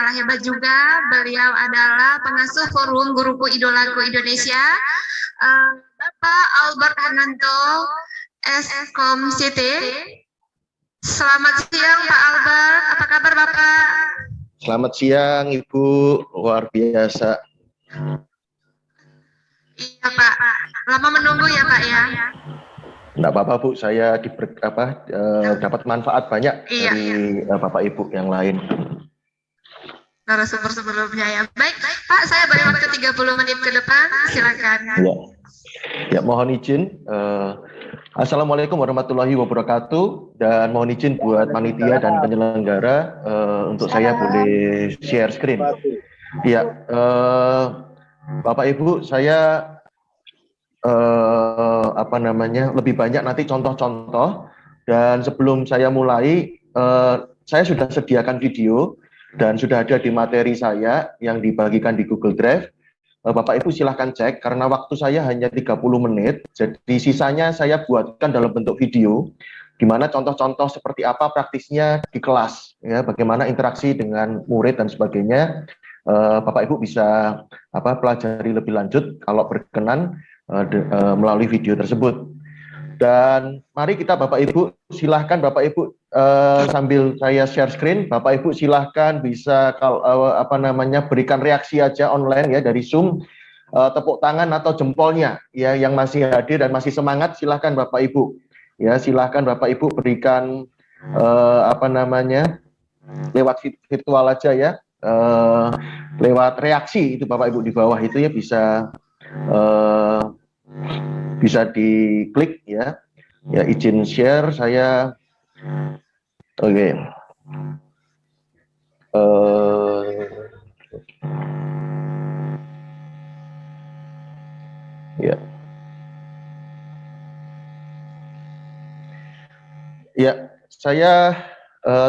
kalah hebat juga. Beliau adalah pengasuh Forum Guruku Idolaku Indonesia, Bapak Albert Hananto, Eskom City. Selamat siang Pak Albert, apa kabar Bapak? Selamat siang Ibu, luar biasa. Iya Pak, lama menunggu ya Pak ya? Enggak apa-apa Bu, saya dapat manfaat banyak dari Bapak Ibu yang lain. Narasumber sebelumnya ya. Baik, Pak, saya beri waktu 30 menit ke depan, silakan. Ya, mohon izin. Assalamualaikum warahmatullahi wabarakatuh, dan mohon izin buat panitia dan penyelenggara untuk saya boleh share screen. Ya, Bapak Ibu, saya lebih banyak nanti contoh-contoh, dan sebelum saya mulai, saya sudah sediakan video dan sudah ada di materi saya yang dibagikan di Google Drive. Bapak Ibu silahkan cek, karena waktu saya hanya 30 menit, jadi sisanya saya buatkan dalam bentuk video, di mana contoh-contoh seperti apa praktisnya di kelas, ya, bagaimana interaksi dengan murid dan sebagainya. Bapak Ibu bisa pelajari lebih lanjut kalau berkenan melalui video tersebut. Dan mari kita Bapak Ibu, silahkan Bapak Ibu sambil saya share screen, Bapak Ibu silahkan bisa berikan reaksi aja online ya dari Zoom, tepuk tangan atau jempolnya ya yang masih hadir dan masih semangat, silahkan Bapak Ibu ya, silahkan Bapak Ibu berikan lewat virtual aja ya, lewat reaksi itu Bapak Ibu di bawah itu ya, bisa diklik ya. Ya, izin share saya. Oke. Ya. Ya, saya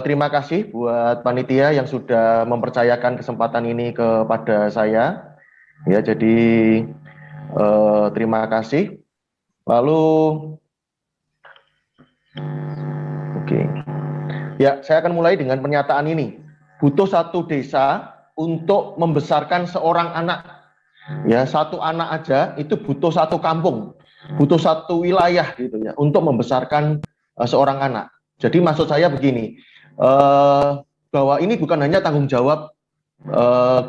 terima kasih buat panitia yang sudah mempercayakan kesempatan ini kepada saya. Ya, jadi terima kasih. Lalu, oke. Ya, saya akan mulai dengan pernyataan ini. Butuh satu desa untuk membesarkan seorang anak. Ya, satu anak aja itu butuh satu kampung, butuh satu wilayah gitu ya untuk membesarkan seorang anak. Jadi maksud saya begini, bahwa ini bukan hanya tanggung jawab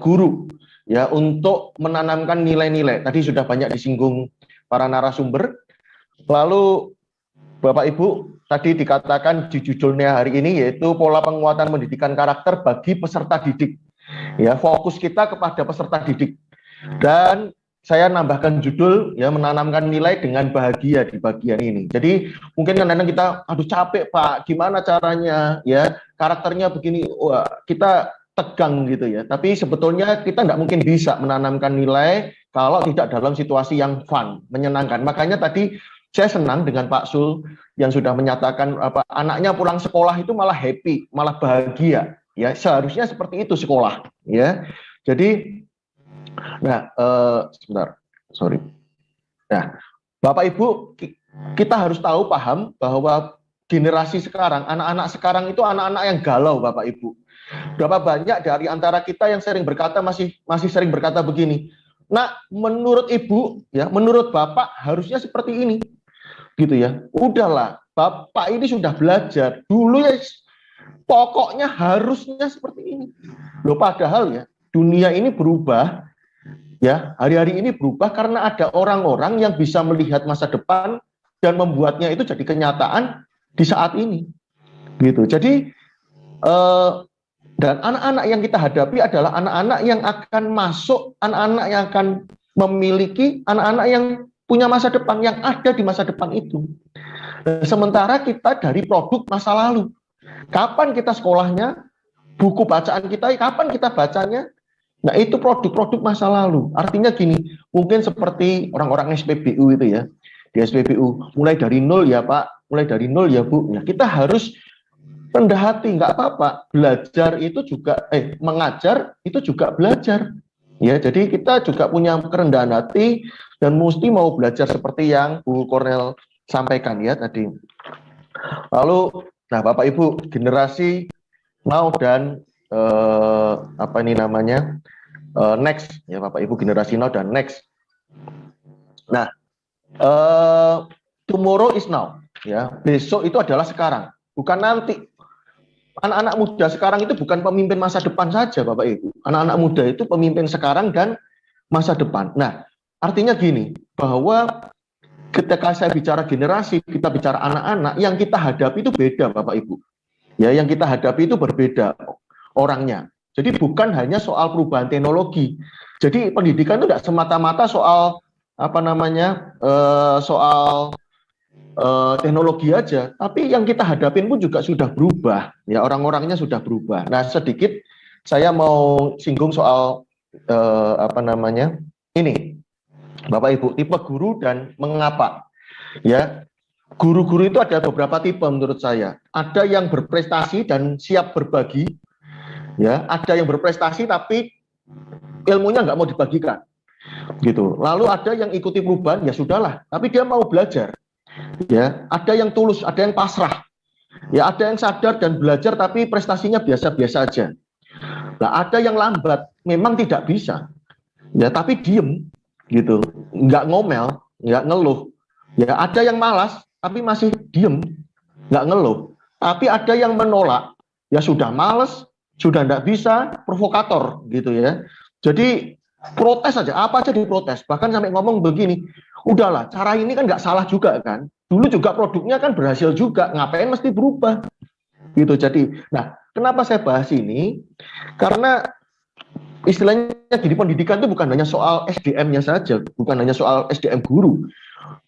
guru ya untuk menanamkan nilai-nilai. Tadi sudah banyak disinggung para narasumber. Lalu Bapak Ibu, tadi dikatakan di judulnya hari ini yaitu pola penguatan pendidikan karakter bagi peserta didik. Ya, fokus kita kepada peserta didik. Dan saya nambahkan judul ya, menanamkan nilai dengan bahagia di bagian ini. Jadi mungkin kadang-kadang kita aduh capek Pak, gimana caranya ya, karakternya begini, wah, kita tegang gitu ya. Tapi sebetulnya kita nggak mungkin bisa menanamkan nilai kalau tidak dalam situasi yang fun, menyenangkan. Makanya tadi saya senang dengan Pak Sul yang sudah menyatakan anaknya pulang sekolah itu malah happy, malah bahagia. Ya, seharusnya seperti itu sekolah. Ya, jadi, sebentar, sorry. Nah, Bapak Ibu, kita harus paham bahwa generasi sekarang, anak-anak sekarang itu anak-anak yang galau, Bapak Ibu. Berapa banyak dari antara kita yang sering berkata masih sering berkata begini, nah, menurut Ibu, ya, menurut Bapak harusnya seperti ini. Gitu ya, udahlah, Bapak ini sudah belajar dulu ya, pokoknya harusnya seperti ini. Loh, padahal ya dunia ini berubah ya, hari-hari ini berubah karena ada orang-orang yang bisa melihat masa depan dan membuatnya itu jadi kenyataan di saat ini. Gitu. Jadi dan anak-anak yang kita hadapi adalah anak-anak yang akan masuk, anak-anak yang akan memiliki, anak-anak yang punya masa depan, yang ada di masa depan itu. Sementara kita dari produk masa lalu. Kapan kita sekolahnya, buku bacaan kita, kapan kita bacanya? Nah, itu produk-produk masa lalu. Artinya gini, mungkin seperti orang-orang SPBU itu ya, di SPBU, mulai dari nol ya Pak, mulai dari nol ya Bu. Nah, kita harus rendah hati, nggak apa-apa. Belajar itu juga, mengajar itu juga belajar. Ya, jadi kita juga punya kerendahan hati dan mesti mau belajar seperti yang Bu Kornel sampaikan ya tadi. Lalu, nah Bapak Ibu, generasi now dan apa ini namanya, next ya Bapak Ibu, generasi now dan next. Nah, tomorrow is now, ya, besok itu adalah sekarang, bukan nanti. Anak-anak muda sekarang itu bukan pemimpin masa depan saja Bapak Ibu. Anak-anak muda itu pemimpin sekarang dan masa depan. Nah, artinya gini, bahwa ketika saya bicara generasi, kita bicara anak-anak, yang kita hadapi itu beda Bapak Ibu. Ya, yang kita hadapi itu berbeda orangnya. Jadi bukan hanya soal perubahan teknologi. Jadi pendidikan itu tidak semata-mata soal apa namanya, soal teknologi aja, tapi yang kita hadapin pun juga sudah berubah, ya, orang-orangnya sudah berubah. Nah, sedikit saya mau singgung soal apa namanya, ini, Bapak Ibu, tipe guru dan mengapa. Ya, guru-guru itu ada beberapa tipe menurut saya. Ada yang berprestasi dan siap berbagi, ya. Ada yang berprestasi tapi ilmunya nggak mau dibagikan, gitu. Lalu ada yang ikuti perubahan, ya sudahlah, tapi dia mau belajar. Ya, ada yang tulus, ada yang pasrah. Ya, ada yang sadar dan belajar tapi prestasinya biasa-biasa aja. Nah, ada yang lambat, memang tidak bisa. Ya, tapi diem gitu, nggak ngomel, nggak ngeluh. Ya, ada yang malas tapi masih diem, nggak ngeluh. Tapi ada yang menolak, ya sudah malas, sudah nggak bisa, provokator gitu ya. Jadi protes aja, apa aja diprotes. Bahkan sampai ngomong begini, udahlah, cara ini kan nggak salah juga kan. Dulu juga produknya kan berhasil juga, ngapain mesti berubah? Gitu. Jadi, nah, kenapa saya bahas ini? Karena istilahnya di pendidikan itu bukan hanya soal SDM-nya saja, bukan hanya soal SDM guru.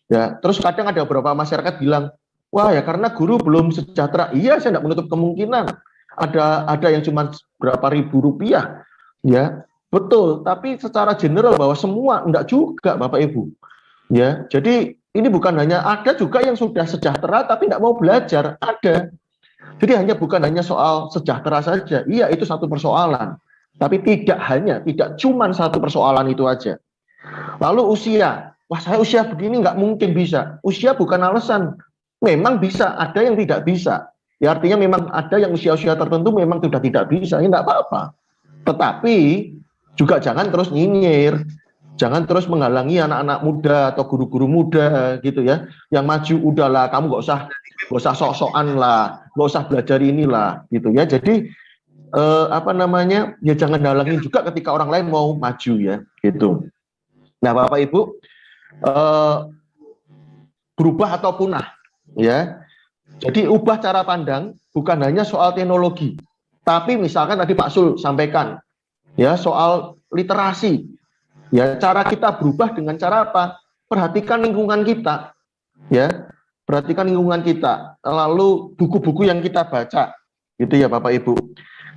Ya, terus kadang ada beberapa masyarakat bilang, wah ya karena guru belum sejahtera. Iya, saya tidak menutup kemungkinan. Ada yang cuma berapa ribu rupiah, ya. Betul, tapi secara general bahwa semua enggak juga Bapak Ibu. Ya, jadi ini bukan hanya, ada juga yang sudah sejahtera tapi enggak mau belajar, ada. Jadi bukan hanya soal sejahtera saja. Iya, itu satu persoalan. Tapi tidak cuma satu persoalan itu aja. Lalu usia. Wah, saya usia begini nggak mungkin bisa. Usia bukan alasan. Memang bisa, ada yang tidak bisa. Ya, artinya memang ada yang usia-usia tertentu memang sudah tidak bisa. Ya nggak apa-apa. Tetapi juga jangan terus nyinyir, jangan terus menghalangi anak-anak muda atau guru-guru muda gitu ya, yang maju. Udahlah, kamu nggak usah sok-sokan lah, nggak usah belajar inilah gitu ya. Jadi apa namanya, ya jangan halangin juga ketika orang lain mau maju ya gitu. Nah Bapak Ibu, berubah atau punah ya. Jadi ubah cara pandang bukan hanya soal teknologi, tapi misalkan tadi Pak Sul sampaikan ya soal literasi. Ya, cara kita berubah dengan cara apa? Perhatikan lingkungan kita. Ya, perhatikan lingkungan kita. Lalu buku-buku yang kita baca. Gitu ya Bapak Ibu.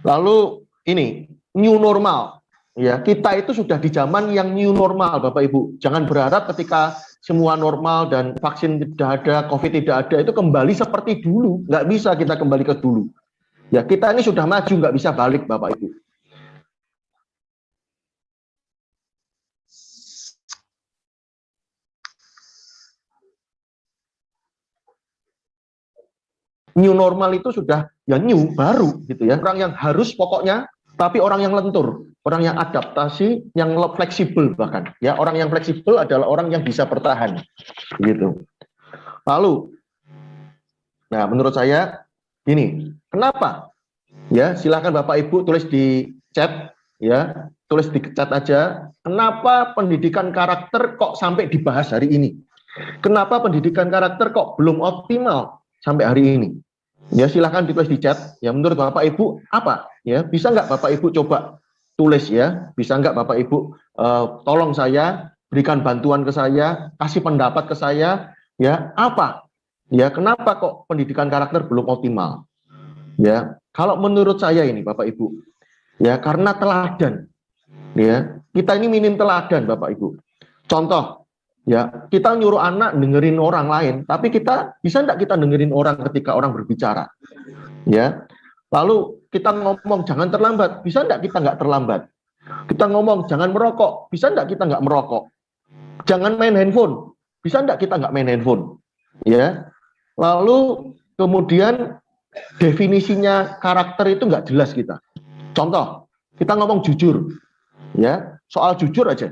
Lalu ini new normal. Ya, kita itu sudah di zaman yang new normal Bapak Ibu. Jangan berharap ketika semua normal dan vaksin tidak ada, COVID tidak ada, itu kembali seperti dulu. Nggak bisa kita kembali ke dulu. Ya, kita ini sudah maju, nggak bisa balik Bapak Ibu. New normal itu sudah ya new, baru gitu ya. Orang yang harus pokoknya, tapi orang yang lentur, orang yang adaptasi, yang fleksibel bahkan. Ya, orang yang fleksibel adalah orang yang bisa bertahan gitu. Lalu, nah menurut saya ini, kenapa? Ya, silakan Bapak Ibu tulis di chat ya, tulis di chat aja. Kenapa pendidikan karakter kok sampai dibahas hari ini? Kenapa pendidikan karakter kok belum optimal sampai hari ini? Ya silahkan ditulis di chat. Ya menurut Bapak Ibu apa? Ya bisa nggak Bapak Ibu coba tulis ya? Bisa nggak Bapak Ibu tolong saya, berikan bantuan ke saya, kasih pendapat ke saya. Ya apa? Ya kenapa kok pendidikan karakter belum optimal? Ya kalau menurut saya ini Bapak Ibu, ya karena teladan. Ya kita ini minim teladan Bapak Ibu. Contoh. Ya, kita nyuruh anak dengerin orang lain, tapi kita bisa enggak kita dengerin orang ketika orang berbicara? Ya. Lalu kita ngomong jangan terlambat, bisa enggak kita enggak terlambat? Kita ngomong jangan merokok, bisa enggak kita enggak merokok? Jangan main handphone, bisa enggak kita enggak main handphone? Ya. Lalu kemudian definisinya karakter itu enggak jelas kita. Contoh, kita ngomong jujur, ya, soal jujur aja.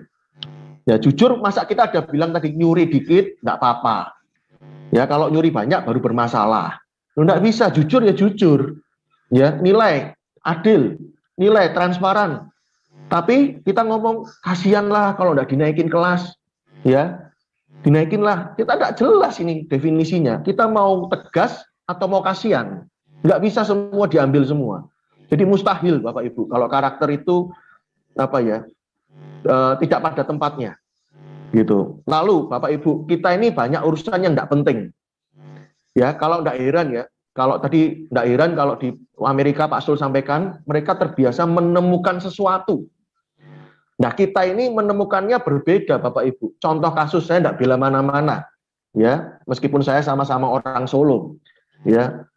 Ya jujur, masa kita ada bilang tadi nyuri dikit, nggak apa-apa. Ya kalau nyuri banyak baru bermasalah. Nggak bisa, jujur ya jujur. Ya nilai adil, nilai transparan. Tapi kita ngomong kasihanlah kalau nggak dinaikin kelas, ya dinaikinlah. Kita nggak jelas ini definisinya. Kita mau tegas atau mau kasihan? Nggak bisa semua diambil semua. Jadi mustahil Bapak Ibu kalau karakter itu apa ya tidak pada tempatnya gitu. Lalu Bapak Ibu, kita ini banyak urusan yang nggak penting. Ya kalau nggak heran ya, kalau tadi nggak heran kalau di Amerika Pak Sul sampaikan mereka terbiasa menemukan sesuatu. Nah kita ini menemukannya berbeda Bapak Ibu. Contoh kasus, saya nggak bela mana-mana, ya meskipun saya sama-sama orang Solo, ya.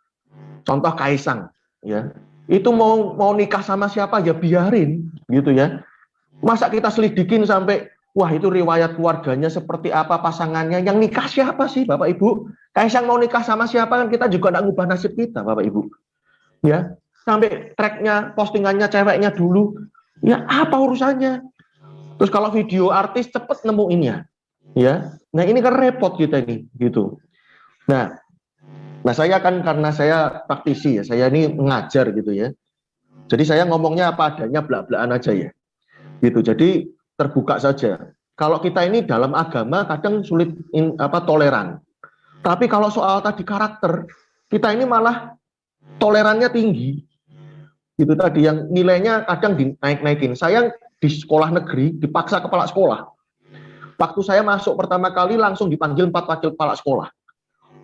Contoh Kaisang, ya itu mau nikah sama siapa ya biarin, gitu ya. Masa kita selidikin sampai wah itu riwayat keluarganya seperti apa, pasangannya, yang nikah siapa sih Bapak Ibu? Kaisang mau nikah sama siapa kan kita juga nggak ngubah nasib kita Bapak Ibu, ya. Sampai tracknya, postingannya ceweknya dulu, ya apa urusannya? Terus kalau video artis cepet nemuinnya, ya. Nah ini kan repot kita ini, gitu. Nah saya kan karena saya praktisi ya, saya ini mengajar gitu ya. Jadi saya ngomongnya apa adanya, belak-belakan aja ya, gitu. Jadi terbuka saja. Kalau kita ini dalam agama kadang sulit toleran. Tapi kalau soal tadi karakter, kita ini malah tolerannya tinggi. Gitu tadi yang nilainya kadang dinaik-naikin. Saya di sekolah negeri dipaksa kepala sekolah. Waktu saya masuk pertama kali langsung dipanggil 4 wakil kepala sekolah.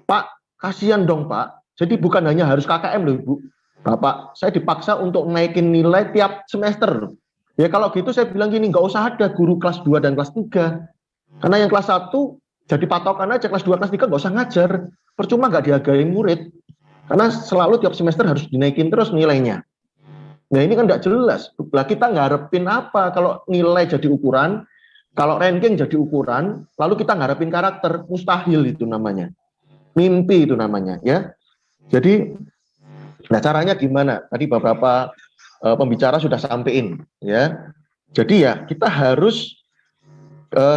Pak, kasihan dong Pak. Jadi bukan hanya harus KKM loh Ibu. Bapak, saya dipaksa untuk naikin nilai tiap semester. Ya kalau gitu saya bilang gini, nggak usah ada guru kelas 2 dan kelas 3. Karena yang kelas 1 jadi patokan aja, kelas 2, kelas 3 nggak usah ngajar. Percuma nggak dihargain murid. Karena selalu tiap semester harus dinaikin terus nilainya. Nah ini kan nggak jelas. Lah kita ngarepin apa kalau nilai jadi ukuran, kalau ranking jadi ukuran, lalu kita ngarepin karakter, mustahil itu namanya. Mimpi itu namanya, ya. Jadi, nah caranya gimana? Tadi beberapa pembicara sudah sampaikan, ya. Jadi ya kita harus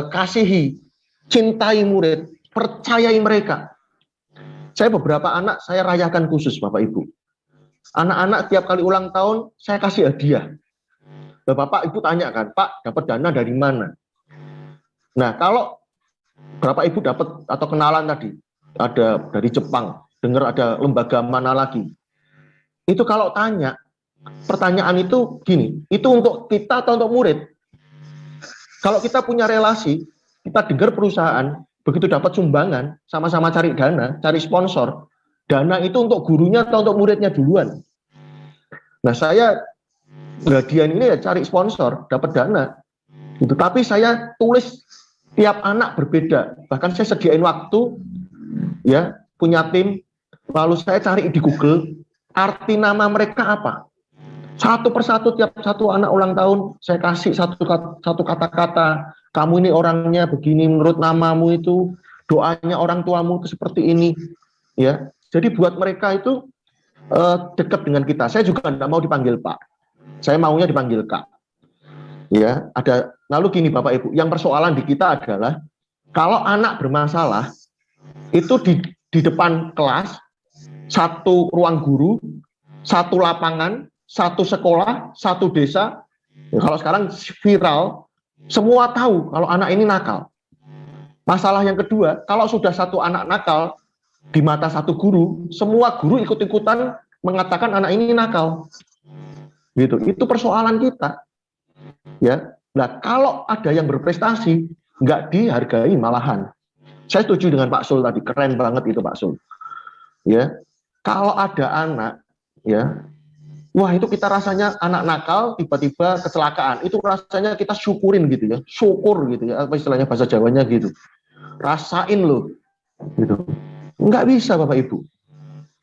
kasihi, cintai murid, percayai mereka. Saya beberapa anak saya rayakan khusus Bapak Ibu. Anak-anak tiap kali ulang tahun saya kasih hadiah. Nah, Bapak Ibu tanya kan, Pak dapat dana dari mana? Nah kalau Bapak Ibu dapat atau kenalan tadi ada dari Jepang, dengar ada lembaga mana lagi? Itu kalau tanya, pertanyaan itu gini, itu untuk kita atau untuk murid? Kalau kita punya relasi, kita dengar perusahaan, begitu dapat sumbangan, sama-sama cari dana, cari sponsor, dana itu untuk gurunya atau untuk muridnya duluan. Nah saya bagian ini ya cari sponsor, dapat dana. Gitu. Tapi saya tulis tiap anak berbeda. Bahkan saya sediain waktu, ya punya tim, lalu saya cari di Google arti nama mereka apa. Satu persatu tiap satu anak ulang tahun saya kasih satu kata-kata. Kamu ini orangnya begini menurut namamu itu, doanya orang tuamu itu seperti ini, ya. Jadi buat mereka itu dekat dengan kita. Saya juga tidak mau dipanggil Pak. Saya maunya dipanggil Kak. Ya, ada. Lalu gini Bapak Ibu, yang persoalan di kita adalah kalau anak bermasalah itu di depan kelas, satu ruang guru, satu lapangan, satu sekolah, satu desa. Ya, kalau sekarang viral, semua tahu kalau anak ini nakal. Masalah yang kedua, kalau sudah satu anak nakal di mata satu guru, semua guru ikut-ikutan mengatakan anak ini nakal. Gitu. Itu persoalan kita. Ya. Nah, kalau ada yang berprestasi, nggak dihargai malahan. Saya setuju dengan Pak Sul tadi, keren banget itu Pak Sul. Ya. Kalau ada anak, ya, wah itu kita rasanya anak nakal tiba-tiba kecelakaan, itu rasanya kita syukurin gitu ya, syukur gitu ya, apa istilahnya bahasa Jawanya gitu. Rasain loh, gitu. Nggak bisa Bapak Ibu.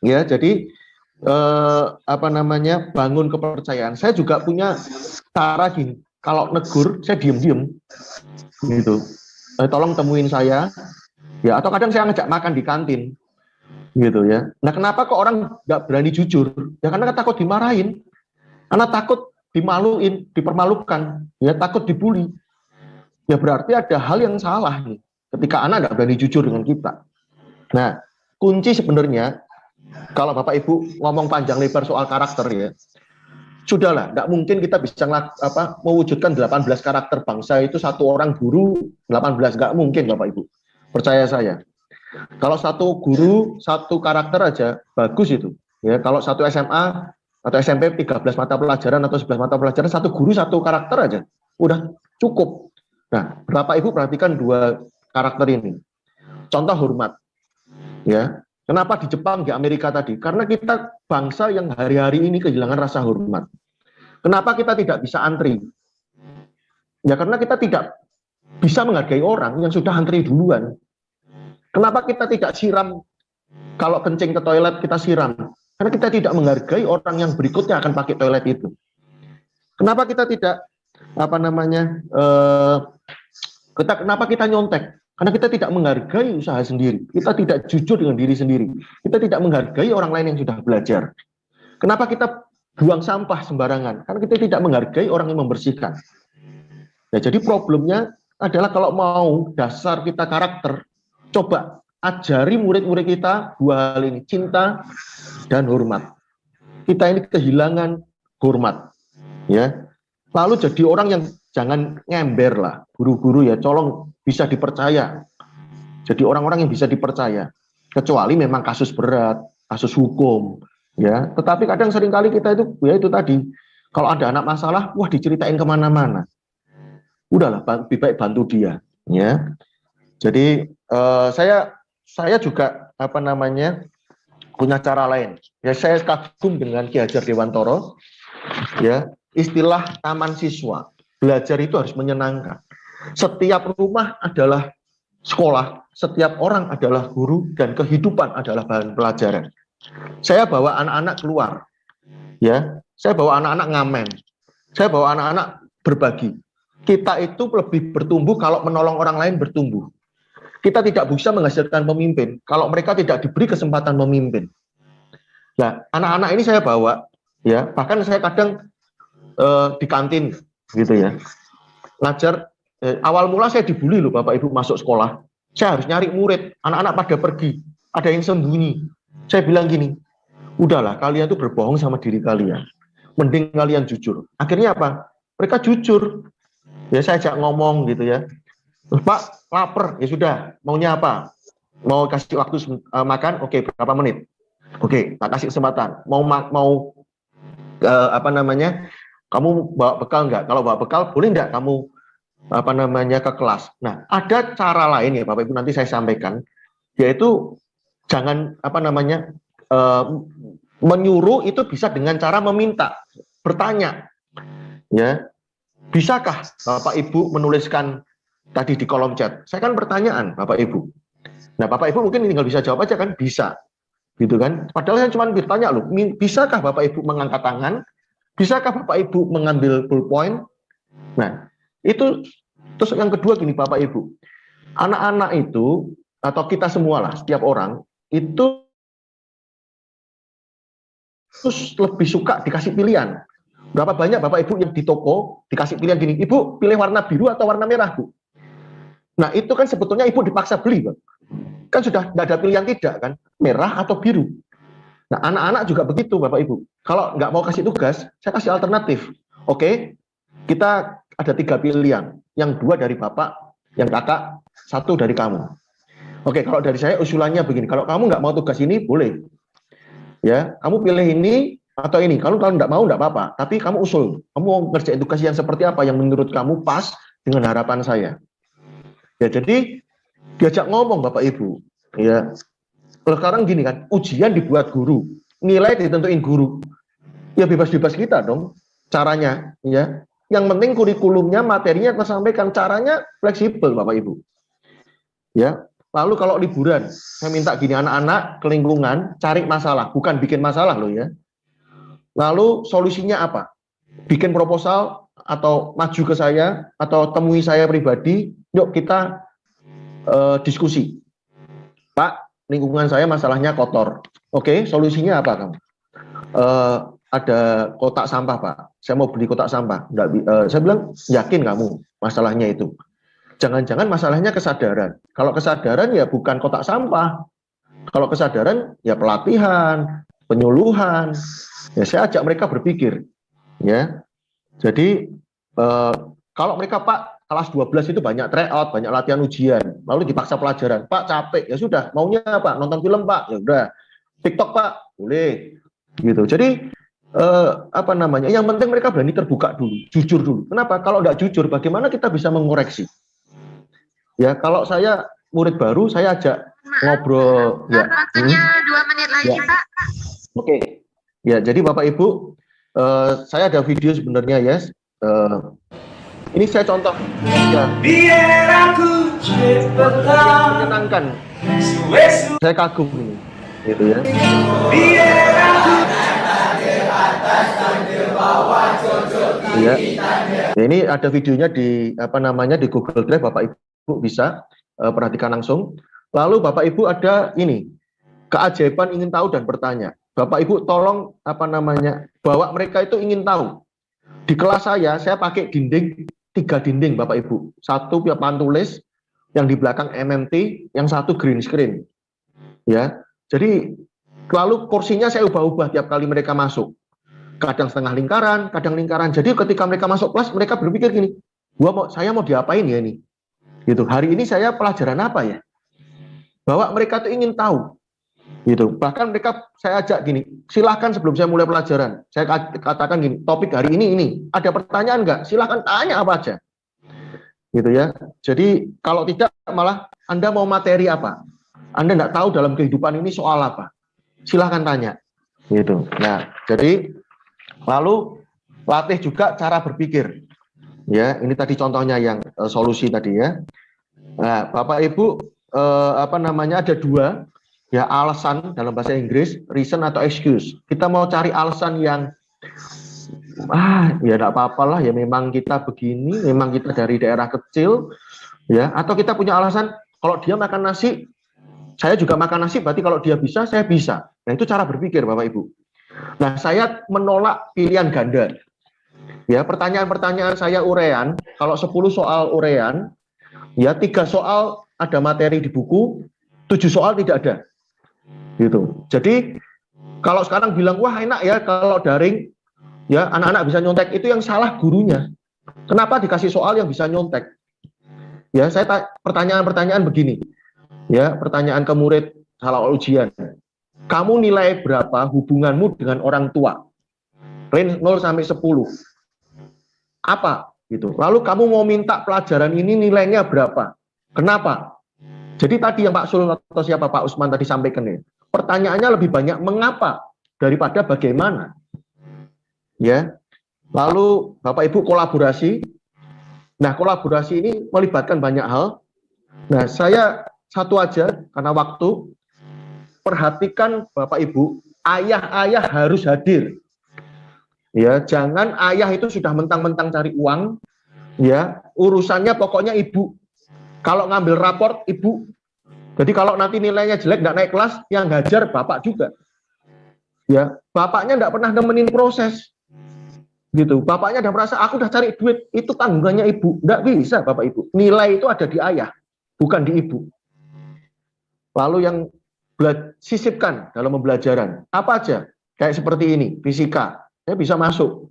Ya, jadi bangun kepercayaan. Saya juga punya cara gini. Kalau negur, saya diem-diem, gitu. Tolong temuin saya, ya. Atau kadang saya ngajak makan di kantin, gitu ya. Nah, kenapa kok orang nggak berani jujur? Ya karena takut dimarahin. Karena takut dimaluin, dipermalukan, ya takut dibully. Ya berarti ada hal yang salah nih. Ketika anak nggak berani jujur dengan kita. Nah, kunci sebenarnya kalau Bapak Ibu ngomong panjang lebar soal karakter ya, sudahlah, nggak mungkin kita bisa mewujudkan 18 karakter bangsa itu satu orang guru 18, nggak mungkin Bapak Ibu. Percaya saya. Kalau satu guru satu karakter aja bagus itu. Ya, kalau satu SMA atau SMP 13 mata pelajaran atau 11 mata pelajaran, satu guru satu karakter aja udah cukup. Nah, Bapak Ibu perhatikan dua karakter ini. Contoh hormat. Ya. Kenapa di Jepang, di Amerika tadi? Karena kita bangsa yang hari-hari ini kehilangan rasa hormat. Kenapa kita tidak bisa antri? Ya karena kita tidak bisa menghargai orang yang sudah antri duluan. Kenapa kita tidak siram kalau kencing ke toilet kita siram? Karena kita tidak menghargai orang yang berikutnya akan pakai toilet itu. Kenapa kita tidak kenapa kita nyontek? Karena kita tidak menghargai usaha sendiri. Kita tidak jujur dengan diri sendiri. Kita tidak menghargai orang lain yang sudah belajar. Kenapa kita buang sampah sembarangan? Karena kita tidak menghargai orang yang membersihkan. Nah, jadi problemnya adalah kalau mau dasar kita karakter, coba ajari murid-murid kita dua hal ini, cinta dan hormat. Kita ini kehilangan hormat. Ya. Lalu jadi orang yang jangan ngember lah, guru-guru ya, colong bisa dipercaya. Jadi orang-orang yang bisa dipercaya. Kecuali memang kasus berat, kasus hukum, ya. Tetapi kadang seringkali kita itu, ya itu tadi, kalau ada anak masalah, wah diceritain kemana-mana. Udahlah, lebih baik bantu dia, ya. Jadi saya juga punya cara lain. Ya saya kagum dengan Ki Hajar Dewantoro, ya. Istilah taman siswa. Belajar itu harus menyenangkan. Setiap rumah adalah sekolah, setiap orang adalah guru, dan kehidupan adalah bahan pelajaran. Saya bawa anak-anak keluar, ya. Saya bawa anak-anak ngamen, saya bawa anak-anak berbagi. Kita itu lebih bertumbuh kalau menolong orang lain bertumbuh. Kita tidak bisa menghasilkan pemimpin kalau mereka tidak diberi kesempatan memimpin. Nah, anak-anak ini saya bawa, ya. Bahkan saya kadang di kantin, gitu ya. Ngajar. Awal mula saya dibully loh Bapak Ibu masuk sekolah. Saya harus nyari murid, anak-anak pada pergi, ada yang sembunyi. Saya bilang gini, udahlah kalian tuh berbohong sama diri kalian. Mending kalian jujur. Akhirnya apa? Mereka jujur. Ya saya ajak ngomong gitu ya. Pak, lapar, ya sudah, maunya apa? Mau kasih waktu makan? Oke, berapa menit? Oke, tak kasih kesempatan. Kamu bawa bekal enggak? Kalau bawa bekal, boleh enggak kamu ke kelas? Nah, ada cara lain ya Bapak Ibu, nanti saya sampaikan, yaitu jangan menyuruh itu bisa dengan cara meminta, bertanya. Ya. Bisakah Bapak Ibu menuliskan tadi di kolom chat? Saya kan pertanyaan Bapak Ibu. Nah, Bapak Ibu mungkin tinggal bisa jawab aja kan, bisa. Gitu kan? Padahal saya cuma bertanya loh, bisakah Bapak Ibu mengangkat tangan? Bisakah Bapak Ibu mengambil ballpoint? Nah, itu terus yang kedua gini Bapak Ibu. Anak-anak itu atau kita semua lah, setiap orang itu terus lebih suka dikasih pilihan. Berapa banyak Bapak Ibu yang di toko dikasih pilihan gini, Ibu pilih warna biru atau warna merah, Bu? Nah, itu kan sebetulnya Ibu dipaksa beli, Bang. Kan sudah nggak ada pilihan tidak kan, merah atau biru. Nah, anak-anak juga begitu, Bapak Ibu. Kalau nggak mau kasih tugas, saya kasih alternatif. Oke, kita ada 3 pilihan. Yang 2 dari Bapak, yang Kakak, 1 dari kamu. Oke, kalau dari saya usulannya begini. Kalau kamu nggak mau tugas ini, boleh. Ya, kamu pilih ini atau ini. Kalau nggak mau, nggak apa-apa. Tapi kamu usul. Kamu mau ngerjain tugas yang seperti apa yang menurut kamu pas dengan harapan saya. Ya, jadi diajak ngomong Bapak Ibu. Ya. Sekarang gini kan, ujian dibuat guru, nilai ditentuin guru. Ya bebas-bebas kita dong caranya, ya. Yang penting kurikulumnya, materinya kita sampaikan, caranya fleksibel Bapak Ibu. Ya. Lalu kalau liburan, saya minta gini, anak-anak ke lingkungan cari masalah, bukan bikin masalah loh ya. Lalu solusinya apa? Bikin proposal atau maju ke saya atau temui saya pribadi, yuk kita diskusi. Pak, lingkungan saya masalahnya kotor. Oke, solusinya apa kamu? ada kotak sampah Pak, saya mau beli kotak sampah. Saya bilang, yakin kamu masalahnya itu? Jangan-jangan masalahnya kesadaran. Kalau kesadaran ya bukan kotak sampah. Kalau kesadaran ya pelatihan, penyuluhan. Ya saya ajak mereka berpikir. Ya, jadi kalau mereka Pak kelas 12 itu banyak tryout, banyak latihan ujian, lalu dipaksa pelajaran. Pak capek, ya sudah. Maunya Pak nonton film Pak, ya udah. TikTok Pak, boleh. Gitu. Jadi apa namanya? Yang penting mereka berani terbuka dulu, jujur dulu. Kenapa? Kalau nggak jujur, bagaimana kita bisa mengoreksi? Ya, kalau saya murid baru, saya ajak ngobrol. Ya. Waktunya 2 menit lagi, ya. Pak. Oke. Ya, jadi Bapak Ibu, saya ada video sebenarnya, yes. Ini saya contoh. Ya. Biar aku cepetan menyenangkan. Saya kagum ini, gitu ya. Biar aku ya. Ya, ini ada videonya di di Google Drive, Bapak Ibu bisa perhatikan langsung. Lalu Bapak Ibu ada ini, keajaiban ingin tahu dan bertanya. Bapak Ibu tolong bawa mereka itu ingin tahu. Di kelas saya pakai 3 dinding Bapak Ibu. Satu papan tulis, yang di belakang MMT, yang satu green screen. Ya. Jadi lalu kursinya saya ubah-ubah tiap kali mereka masuk. Kadang setengah lingkaran, kadang lingkaran. Jadi ketika mereka masuk kelas, mereka berpikir gini, saya mau diapain ya ini? Gitu. Hari ini saya pelajaran apa ya? Bahwa mereka tuh ingin tahu. Gitu. Bahkan saya ajak gini, silahkan sebelum saya mulai pelajaran, saya katakan gini, topik hari ini. Ada pertanyaan nggak? Silahkan tanya apa aja. Gitu ya. Jadi kalau tidak, malah Anda mau materi apa? Anda nggak tahu dalam kehidupan ini soal apa? Silahkan tanya. Gitu. Nah, jadi lalu latih juga cara berpikir. Ya, ini tadi contohnya yang solusi tadi ya. Nah, Bapak Ibu ada 2 ya alasan dalam bahasa Inggris, reason atau excuse. Kita mau cari alasan yang ya enggak apa-apalah ya, memang kita begini, memang kita dari daerah kecil ya, atau kita punya alasan kalau dia makan nasi, saya juga makan nasi, berarti kalau dia bisa, saya bisa. Nah, itu cara berpikir Bapak Ibu. Nah, saya menolak pilihan ganda. Ya, pertanyaan-pertanyaan saya urean, kalau 10 soal urean, ya 3 soal ada materi di buku, 7 soal tidak ada. Gitu. Jadi, kalau sekarang bilang, wah enak ya kalau daring, ya anak-anak bisa nyontek, itu yang salah gurunya. Kenapa dikasih soal yang bisa nyontek? Ya, saya pertanyaan-pertanyaan begini. Ya, pertanyaan ke murid salah ujian. Kamu nilai berapa hubunganmu dengan orang tua? Range 0 sampai 10. Apa? Gitu. Lalu kamu mau minta pelajaran ini nilainya berapa? Kenapa? Jadi tadi yang Pak Sul atau siapa Pak Usman tadi sampaikan ini. Pertanyaannya lebih banyak mengapa daripada bagaimana. Ya. Lalu Bapak Ibu kolaborasi. Nah, kolaborasi ini melibatkan banyak hal. Nah, saya satu aja karena waktu, perhatikan Bapak Ibu, ayah-ayah harus hadir. Ya, jangan ayah itu sudah mentang-mentang cari uang, ya, urusannya pokoknya ibu. Kalau ngambil raport ibu. Jadi kalau nanti nilainya jelek nggak naik kelas, yang ngajar bapak juga. Ya, bapaknya nggak pernah nemenin proses. Gitu. Bapaknya udah merasa aku udah cari duit, itu tanggungannya ibu. Nggak bisa Bapak Ibu. Nilai itu ada di ayah, bukan di ibu. Lalu yang sisipkan dalam pembelajaran apa aja, kayak seperti ini, fisika, saya bisa masuk,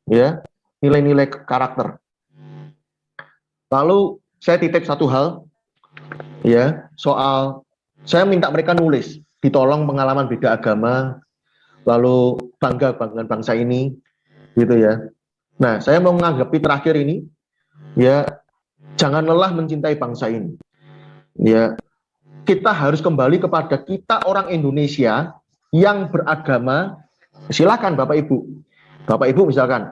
ya, nilai-nilai karakter. Lalu saya titip satu hal, ya, soal saya minta mereka nulis, ditolong pengalaman beda agama, lalu bangga dengan bangsa ini, gitu ya. Nah, saya mau menanggapi terakhir ini, ya, jangan lelah mencintai bangsa ini, ya. Kita harus kembali kepada kita orang Indonesia yang beragama. Silakan Bapak Ibu. Bapak Ibu misalkan,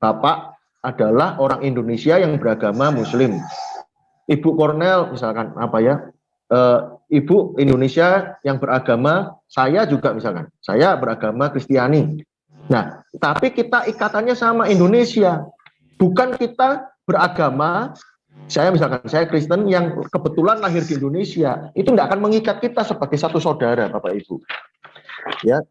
Bapak adalah orang Indonesia yang beragama Muslim. Ibu Kornel misalkan Ibu Indonesia yang beragama, saya juga misalkan, saya beragama Kristiani. Nah, tapi kita ikatannya sama Indonesia. Bukan kita beragama, saya Kristen yang kebetulan lahir di Indonesia, itu tidak akan mengikat kita sebagai satu saudara, Bapak Ibu. Ya,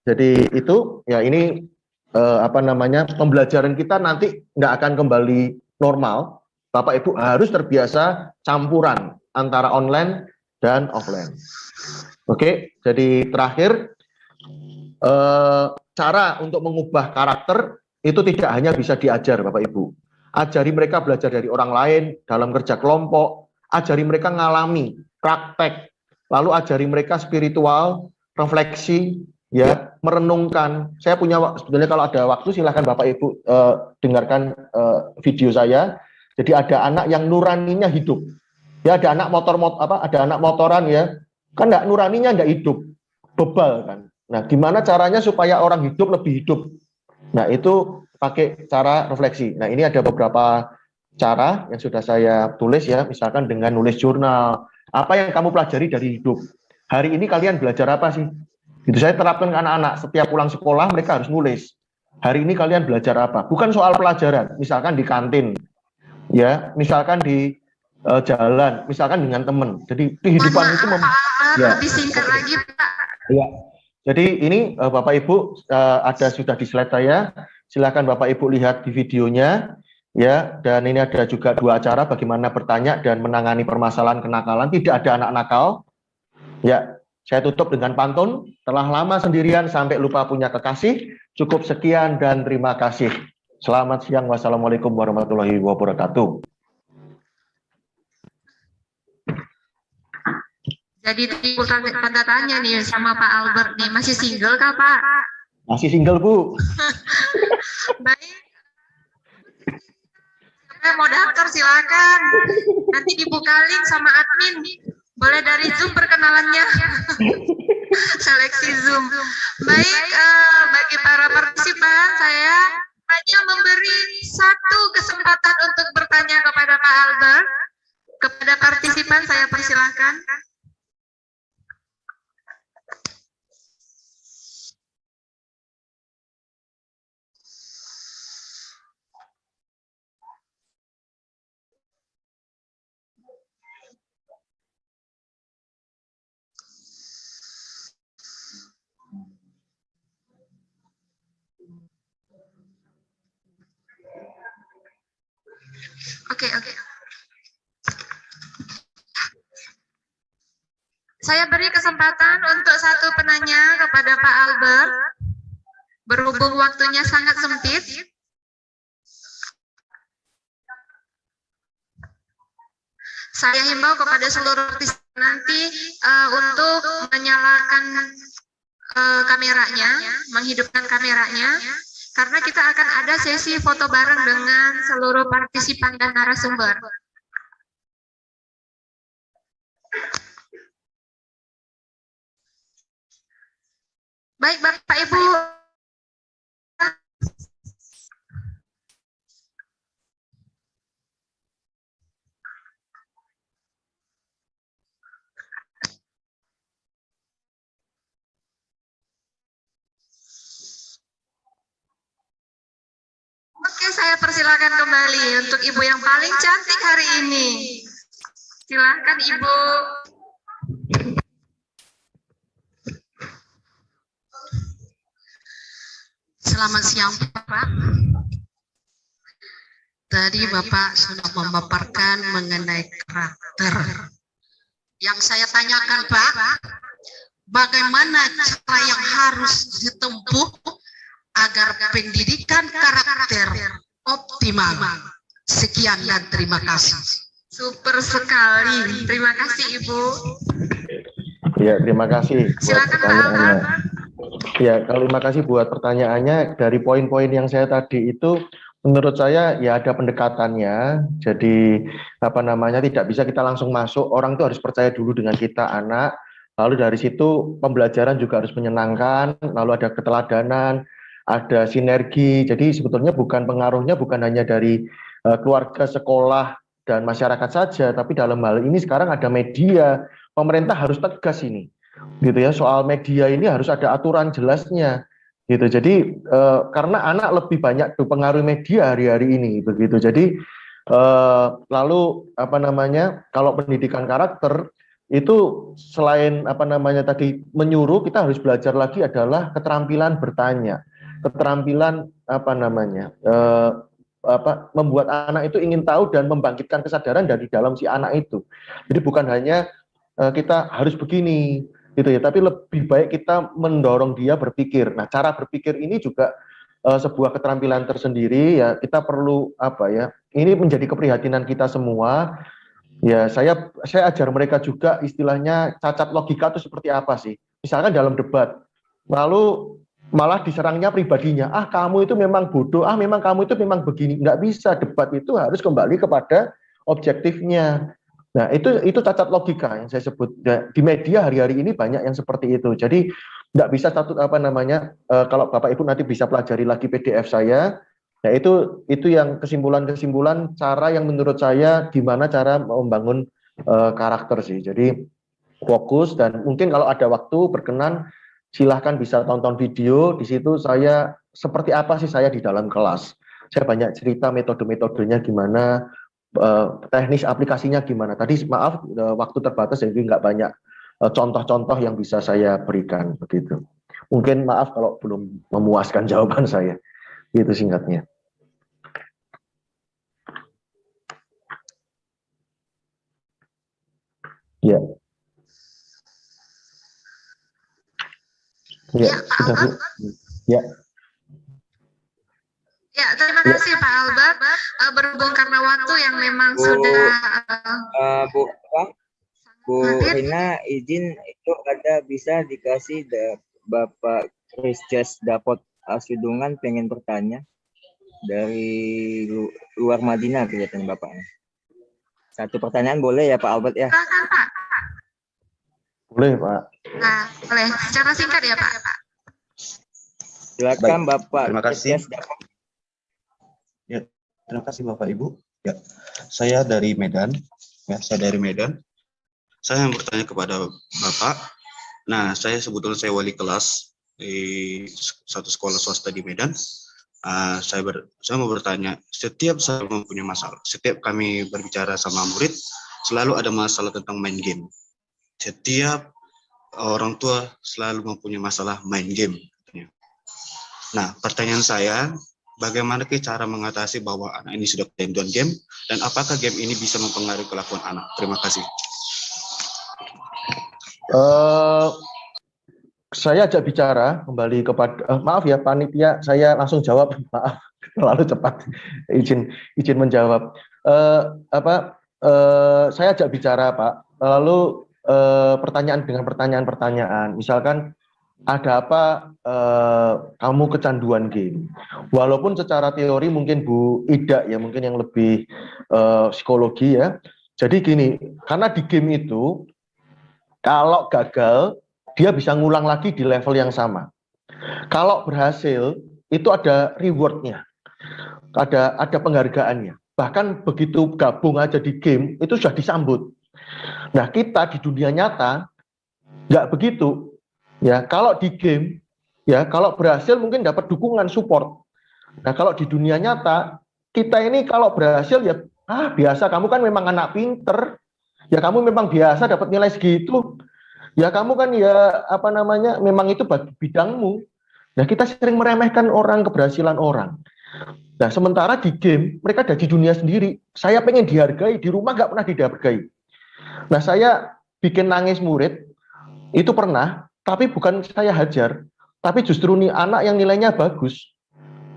Jadi itu ya ini pembelajaran kita nanti nggak akan kembali normal. Bapak Ibu harus terbiasa campuran antara online dan offline. Oke, jadi terakhir cara untuk mengubah karakter itu tidak hanya bisa diajar Bapak Ibu. Ajari mereka belajar dari orang lain dalam kerja kelompok, ajari mereka ngalami, praktek, lalu ajari mereka spiritual, refleksi, ya, merenungkan. Saya punya sebenarnya kalau ada waktu silahkan Bapak Ibu dengarkan video saya. Jadi ada anak yang nuraninya hidup. Ya ada anak ada anak motoran ya. Kan enggak nuraninya enggak hidup. Bebal kan. Nah, gimana caranya supaya orang hidup lebih hidup? Nah, itu pakai cara refleksi. Nah, ini ada beberapa cara yang sudah saya tulis ya, misalkan dengan nulis jurnal. Apa yang kamu pelajari dari hidup? Hari ini kalian belajar apa sih? Itu saya terapkan ke anak-anak. Setiap pulang sekolah mereka harus nulis. Hari ini kalian belajar apa? Bukan soal pelajaran, misalkan di kantin, ya, misalkan di jalan, misalkan dengan teman. Jadi kehidupan itu lebih singkat lagi, Pak. Ya. Jadi ini Bapak Ibu ada sudah di slide saya. Silakan Bapak Ibu lihat di videonya ya. Dan ini ada juga 2 cara bagaimana bertanya dan menangani permasalahan kenakalan. Tidak ada anak nakal. Ya, saya tutup dengan pantun. Telah lama sendirian sampai lupa punya kekasih. Cukup sekian dan terima kasih. Selamat siang. Wassalamualaikum warahmatullahi wabarakatuh. Jadi timbul tanda tanya nih sama Pak Albert nih, masih single kah Pak? Masih single Bu. Baik. Siapa mau daftar silakan. Nanti dibuka link sama admin. Boleh dari Zoom perkenalannya. Seleksi Zoom. Baik, bagi para partisipan saya hanya memberi 1 kesempatan untuk bertanya kepada Pak Albert. Kepada partisipan saya persilahkan. Oke. Saya beri kesempatan untuk 1 penanya kepada Pak Albert. Berhubung waktunya sangat sempit. Saya himbau kepada seluruh partisipan nanti untuk menyalakan kameranya, menghidupkan kameranya. Karena kita akan ada sesi foto bareng dengan seluruh partisipan dan narasumber. Baik Bapak Ibu. Oke, saya persilakan kembali untuk Ibu yang paling cantik hari ini. Silakan Ibu. Selamat siang Pak. Tadi Bapak sudah memaparkan mengenai karakter. Yang saya tanyakan Pak, bagaimana cara yang harus ditempuh agar pendidikan karakter optimal. Sekian dan terima kasih. Super sekali. Terima kasih Ibu. Ya, terima kasih buat Silakan Pak pertanyaannya. Albert. Ya, terima kasih buat pertanyaannya. Dari poin-poin yang saya tadi itu, menurut saya ya ada pendekatannya. Jadi tidak bisa kita langsung masuk. Orang itu harus percaya dulu dengan kita anak. Lalu dari situ pembelajaran juga harus menyenangkan. Lalu ada keteladanan, ada sinergi. Jadi sebetulnya pengaruhnya bukan hanya dari keluarga, sekolah, dan masyarakat saja, tapi dalam hal ini sekarang ada media. Pemerintah harus tegas ini, gitu ya. Soal media ini harus ada aturan jelasnya, gitu. Jadi karena anak lebih banyak dipengaruhi media hari-hari ini, begitu. Jadi lalu kalau pendidikan karakter itu selain apa namanya tadi menyuruh, kita harus belajar lagi adalah keterampilan bertanya, keterampilan apa namanya membuat anak itu ingin tahu dan membangkitkan kesadaran dari dalam si anak itu. Jadi bukan hanya kita harus begini gitu ya, tapi lebih baik kita mendorong dia berpikir. Nah, cara berpikir ini juga sebuah keterampilan tersendiri ya. Kita perlu apa ya? Ini menjadi keprihatinan kita semua. Ya, saya ajar mereka juga istilahnya cacat logika itu seperti apa sih. Misalkan dalam debat, lalu malah diserangnya pribadinya, kamu itu memang bodoh, memang kamu itu memang begini. Nggak bisa, debat itu harus kembali kepada objektifnya. Nah, itu cacat logika yang saya sebut. Di media hari-hari ini banyak yang seperti itu. Jadi nggak bisa kalau Bapak Ibu nanti bisa pelajari lagi PDF saya. Ya itu yang kesimpulan-kesimpulan cara yang menurut saya gimana cara membangun karakter sih. Jadi fokus, dan mungkin kalau ada waktu berkenan silahkan bisa tonton video. Di situ saya seperti apa sih saya di dalam kelas. Saya banyak cerita metode-metodenya gimana, teknis aplikasinya gimana. Tadi maaf waktu terbatas jadi nggak banyak contoh-contoh yang bisa saya berikan begitu. Mungkin maaf kalau belum memuaskan jawaban saya. Gitu singkatnya. Ya. Ya, Pak sudah, Bu. Albert. Ya. Ya, terima kasih Pak Albert. Berhubung karena waktu yang memang sudah Bu Rina izin itu ada bisa dikasih Bapak Kristus dapat Asudungan pengen bertanya dari luar Madinah kelihatan Bapaknya. Satu pertanyaan boleh ya Pak Albert ya? Silakan Pak. Boleh Pak. Nah, boleh. Secara singkat ya Pak. Silakan Bapak. Terima kasih. Ya, terima kasih Bapak Ibu. Ya, saya dari Medan. Saya yang bertanya kepada Bapak. Nah, sebetulnya saya wali kelas di satu sekolah swasta di Medan. Saya mau bertanya, setiap saya mempunyai masalah, setiap kami berbicara sama murid, selalu ada masalah tentang main game. Setiap orang tua selalu mempunyai masalah main game. Nah, pertanyaan saya, bagaimana cara mengatasi bahwa anak ini sudah kecanduan game, dan apakah game ini bisa mempengaruhi kelakuan anak? Terima kasih. Saya ajak bicara kembali kepada maaf ya panitia, saya langsung jawab, maaf terlalu cepat, izin menjawab. Saya ajak bicara Pak, lalu pertanyaan dengan pertanyaan, misalkan ada apa kamu kecanduan game, walaupun secara teori mungkin Bu Ida ya mungkin yang lebih psikologi ya. Jadi gini, karena di game itu kalau gagal dia bisa ngulang lagi di level yang sama. Kalau berhasil, itu ada rewardnya, ada penghargaannya. Bahkan begitu gabung aja di game, itu sudah disambut. Nah, kita di dunia nyata, nggak begitu. Ya, kalau di game, ya kalau berhasil mungkin dapat dukungan, support. Nah, kalau di dunia nyata, kita ini kalau berhasil ya, biasa, kamu kan memang anak pinter. Ya, kamu memang biasa dapat nilai segitu. Ya kamu kan ya memang itu bidangmu. Nah kita sering meremehkan orang, keberhasilan orang. Nah sementara di game mereka ada di dunia sendiri. Saya pengen dihargai, di rumah nggak pernah dihargai. Nah saya bikin nangis murid itu pernah, tapi bukan saya hajar, tapi justru nih anak yang nilainya bagus,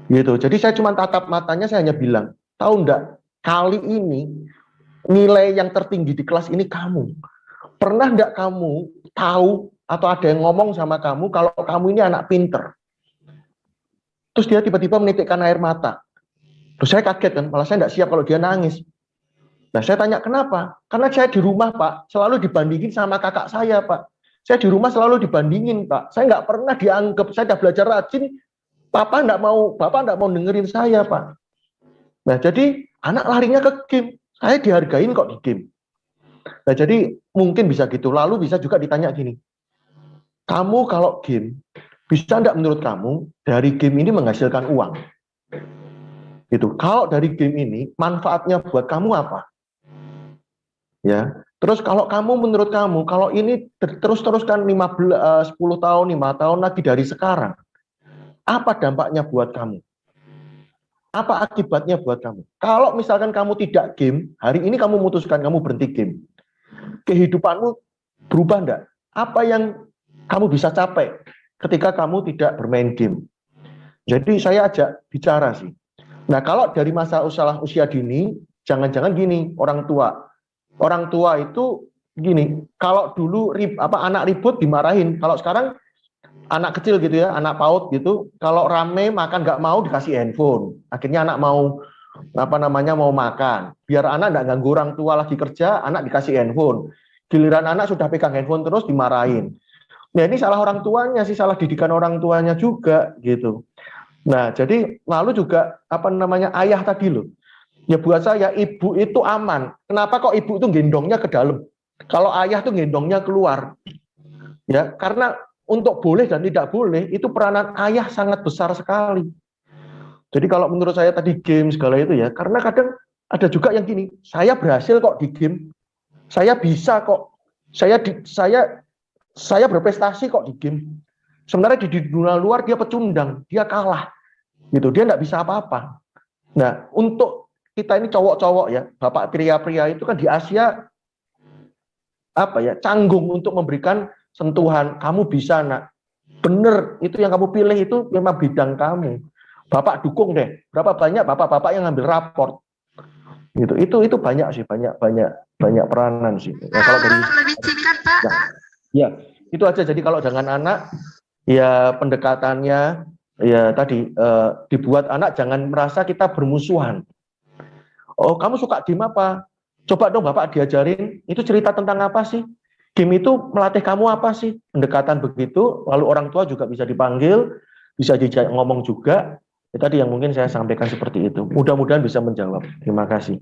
gitu. Jadi saya cuma tatap matanya, saya hanya bilang, tahu enggak, kali ini nilai yang tertinggi di kelas ini kamu. Pernah enggak kamu tahu atau ada yang ngomong sama kamu kalau kamu ini anak pinter? Terus dia tiba-tiba menitikkan air mata. Terus saya kaget kan, malah saya enggak siap kalau dia nangis. Nah saya tanya kenapa? Karena saya di rumah Pak, selalu dibandingin sama kakak saya Pak. Saya di rumah selalu dibandingin Pak. Saya nggak pernah dianggap, saya udah belajar rajin, Bapak nggak mau dengerin saya Pak. Nah jadi anak larinya ke game, saya dihargain kok di game. Nah jadi mungkin bisa gitu. Lalu bisa juga ditanya gini, kamu kalau game, bisa enggak menurut kamu dari game ini menghasilkan uang? Gitu. Kalau dari game ini manfaatnya buat kamu apa? Ya, Terus kalau menurut kamu, kalau ini terus-teruskan 10 tahun, 5 tahun lagi dari sekarang, apa dampaknya buat kamu? Apa akibatnya buat kamu? Kalau misalkan kamu tidak game, hari ini kamu memutuskan kamu berhenti game, kehidupanmu berubah enggak? Apa yang kamu bisa capai ketika kamu tidak bermain game? Jadi saya ajak bicara sih. Nah, kalau dari masalah usia dini, jangan-jangan gini, orang tua itu gini, kalau dulu anak ribut dimarahin, kalau sekarang anak kecil gitu ya, anak PAUD gitu, kalau rame makan nggak mau dikasih handphone, akhirnya anak mau mau makan, biar anak nggak ganggu orang tua lagi kerja, anak dikasih handphone, giliran anak sudah pegang handphone terus dimarahin. Nah, ini salah orang tuanya sih, salah didikan orang tuanya juga gitu. Nah, jadi lalu juga ayah tadi loh. Ya buat saya ibu itu aman. Kenapa kok ibu itu gendongnya ke dalam? Kalau ayah tuh gendongnya keluar. Ya, karena untuk boleh dan tidak boleh itu peranan ayah sangat besar sekali. Jadi kalau menurut saya tadi game segala itu ya, karena kadang ada juga yang gini, saya berhasil kok di game. Saya bisa kok. Saya berprestasi kok di game. Sebenarnya di dunia luar dia pecundang, dia kalah. Gitu, dia nggak bisa apa-apa. Nah, untuk kita ini cowok-cowok ya, bapak pria-pria itu kan di Asia canggung untuk memberikan sentuhan. Kamu bisa, nak. Bener, itu yang kamu pilih itu memang bidang kamu. Bapak dukung deh. Berapa banyak bapak-bapak yang ngambil raport. Gitu. Itu banyak sih, banyak peranan sih. Ya, kalau dari lebih singkat, Pak. Ya, itu aja. Jadi kalau dengan anak ya pendekatannya ya tadi dibuat anak jangan merasa kita bermusuhan. Oh, kamu suka game apa? Coba dong Bapak diajarin, itu cerita tentang apa sih? Game itu melatih kamu apa sih? Pendekatan begitu, lalu orang tua juga bisa dipanggil, bisa dijak ngomong juga. Ya, tadi yang mungkin saya sampaikan seperti itu. Mudah-mudahan bisa menjawab. Terima kasih.